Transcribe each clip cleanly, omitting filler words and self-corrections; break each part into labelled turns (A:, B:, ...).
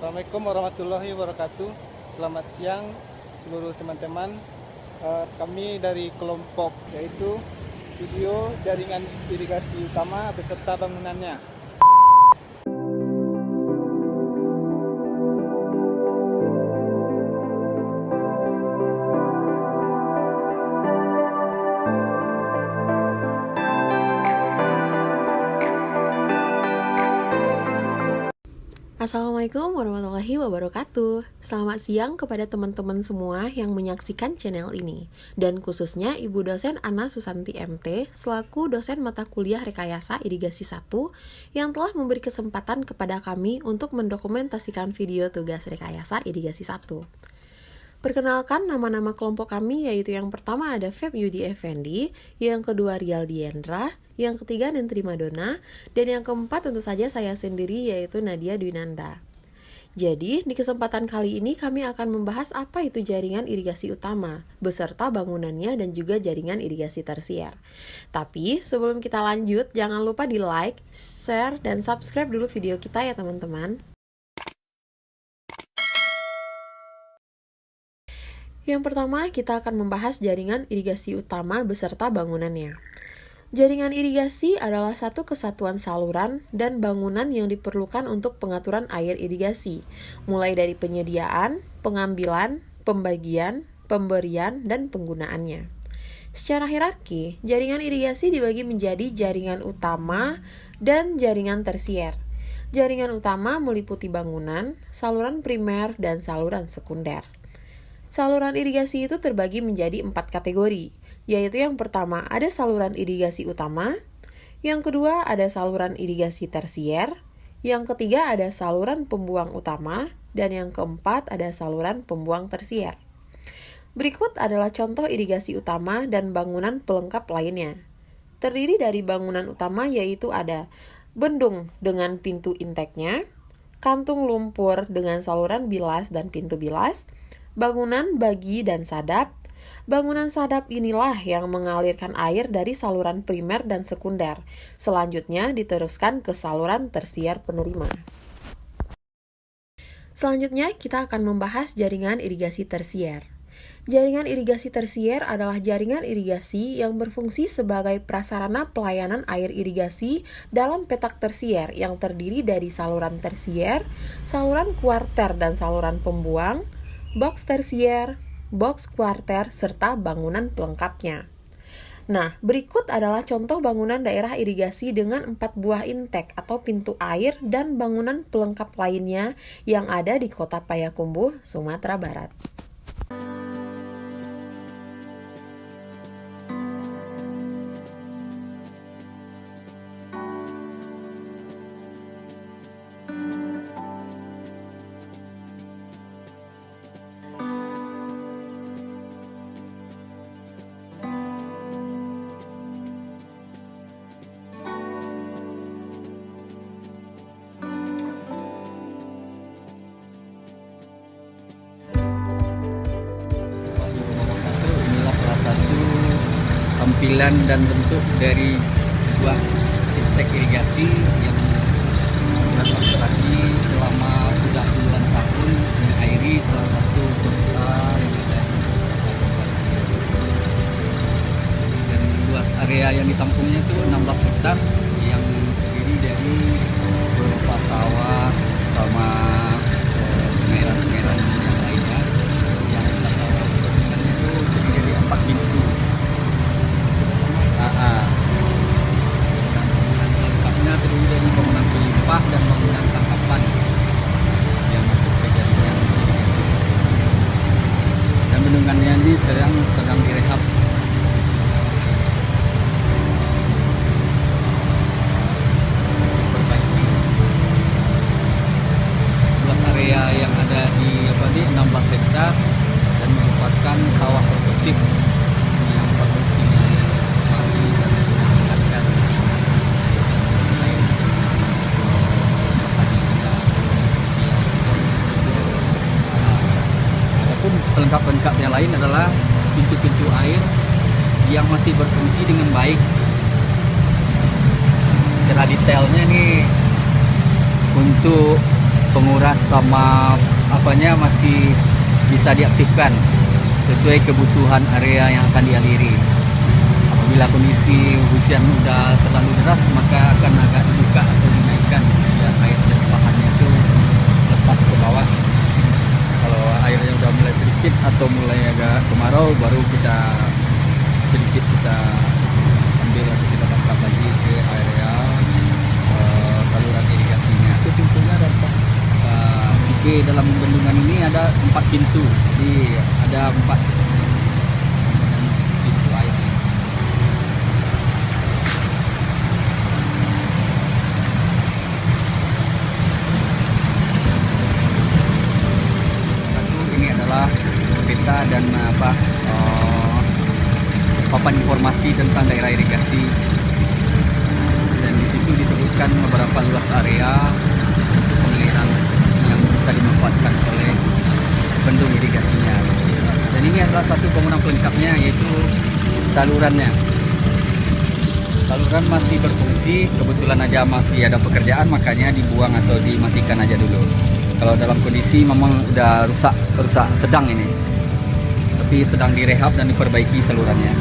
A: Assalamualaikum warahmatullahi wabarakatuh. Selamat siang seluruh teman-teman. Kami dari kelompok yaitu video jaringan irigasi utama beserta bangunannya.
B: Assalamualaikum warahmatullahi wabarakatuh. Selamat siang kepada teman-teman semua yang menyaksikan channel ini, dan khususnya Ibu dosen Ana Susanti MT selaku dosen mata kuliah Rekayasa Irigasi 1 yang telah memberi kesempatan kepada kami untuk mendokumentasikan video tugas Rekayasa Irigasi 1. Perkenalkan nama-nama kelompok kami, yaitu yang pertama ada Feb Yudi Effendi, yang kedua Rial Diendra, yang ketiga Nentri Madonna, dan yang keempat tentu saja saya sendiri, yaitu Nadia Dwinanda. Jadi, di kesempatan kali ini kami akan membahas apa itu jaringan irigasi utama, beserta bangunannya dan juga jaringan irigasi tersier. Tapi, sebelum kita lanjut, jangan lupa di like, share, dan subscribe dulu video kita ya teman-teman. Yang pertama, kita akan membahas jaringan irigasi utama beserta bangunannya. Jaringan irigasi adalah satu kesatuan saluran dan bangunan yang diperlukan untuk pengaturan air irigasi, mulai dari penyediaan, pengambilan, pembagian, pemberian, dan penggunaannya. Secara hierarki, jaringan irigasi dibagi menjadi jaringan utama dan jaringan tersier. Jaringan utama meliputi bangunan, saluran primer, dan saluran sekunder. Saluran irigasi itu terbagi menjadi 4 kategori, yaitu yang pertama ada saluran irigasi utama, yang kedua ada saluran irigasi tersier, yang ketiga ada saluran pembuang utama, dan yang keempat ada saluran pembuang tersier. Berikut adalah contoh irigasi utama dan bangunan pelengkap lainnya. Terdiri dari bangunan utama yaitu ada bendung dengan pintu inteknya, kantung lumpur dengan saluran bilas dan pintu bilas, bangunan bagi dan sadap. Bangunan sadap inilah yang mengalirkan air dari saluran primer dan sekunder. Selanjutnya diteruskan ke saluran tersier penerima. Selanjutnya kita akan membahas jaringan irigasi tersier. Jaringan irigasi tersier adalah jaringan irigasi yang berfungsi sebagai prasarana pelayanan air irigasi dalam petak tersier yang terdiri dari saluran tersier, saluran kuarter dan saluran pembuang, box tersier, box kuarter, serta bangunan pelengkapnya. Nah, berikut adalah contoh bangunan daerah irigasi dengan 4 buah intek atau pintu air dan bangunan pelengkap lainnya yang ada di Kota Payakumbuh, Sumatera Barat.
C: Inilah salah satu tampilan dan bentuk dari sebuah intek irigasi yang beroperasi selama sudah puluhan tahun mengairi salah satu kota yang ada di Kabupaten. Dan luas area yang ditampungnya itu 16 hektar yang terdiri dari beberapa sawah sama pengairan-pengairan yang lainnya. Yang sawah itu terdiri dari 4 pintu. Dan bangunan pelengkapnya terdiri dari bangunan pelimpah dan bangunan tangkapan yang jaringan. Dan bendungannya ini sedang direhab. Perbaiki. Luas area yang ada di 16 hektar dan merupakan sawah produktif yang perlu dimari dan ditingkatkan. Adapun pelengkap-pelengkap yang lain adalah pintu-pintu air yang masih berfungsi dengan baik. Secara detailnya nih untuk penguras sama apanya masih bisa diaktifkan sesuai kebutuhan area yang akan dialiri. Apabila kondisi hujan udah terlalu deras, maka akan agak dibuka atau dinaikkan ya, air dari bahannya itu lepas ke bawah. Kalau airnya udah mulai sedikit atau mulai agak kemarau, baru kita sedikit kita ambil atau kita tangkap lagi ke area saluran irigasinya.
A: Itu pintunya ada apa?
C: Di dalam bendungan ini ada 4 pintu, jadi ada 4 pintu air. Ini adalah peta dan papan informasi tentang daerah irigasi, dan di situ disebutkan beberapa luas area pengaliran yang bisa dimanfaatkan oleh bendung irigasinya. Dan ini adalah satu bangunan pelengkapnya, yaitu salurannya. Saluran masih berfungsi, kebetulan aja masih ada pekerjaan, makanya dibuang atau dimatikan aja dulu. Kalau dalam kondisi memang udah rusak sedang ini, tapi sedang direhab dan diperbaiki salurannya.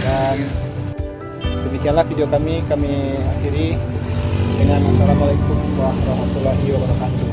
A: Dan demikianlah video kami akhiri dengan assalamualaikum warahmatullahi wabarakatuh.